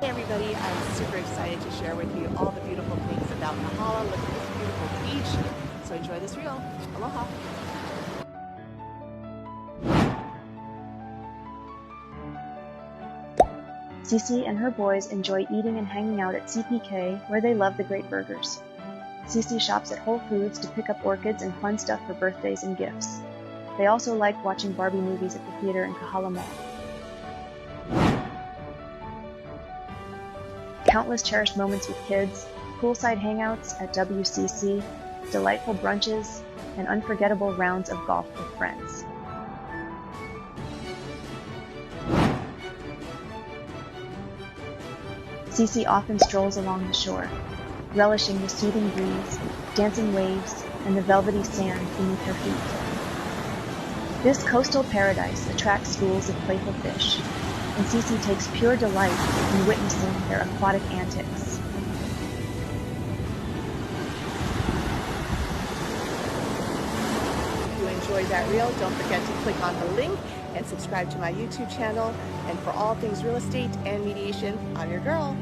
Hey everybody, I'm super excited to share with you all the beautiful things about Kahala. Look at this beautiful beach. So enjoy this reel. Aloha. Sisi and her boys enjoy eating and hanging out at CPK, where they love the great burgers. Sisi shops at Whole Foods to pick up orchids and fun stuff for birthdays and gifts. They also like watching Barbie movies at the theater in Kahala Mall. Countless cherished moments with kids, poolside hangouts at WCC, delightful brunches, and unforgettable rounds of golf with friends. Sisi often strolls along the shore, relishing the soothing breeze, dancing waves, and the velvety sand beneath her feet. This coastal paradise attracts schools of playful fish, and Sisi takes pure delight in witnessing their aquatic antics. If you enjoyed that reel, don't forget to click on the link and subscribe to my YouTube channel. And for all things real estate and mediation, I'm your girl.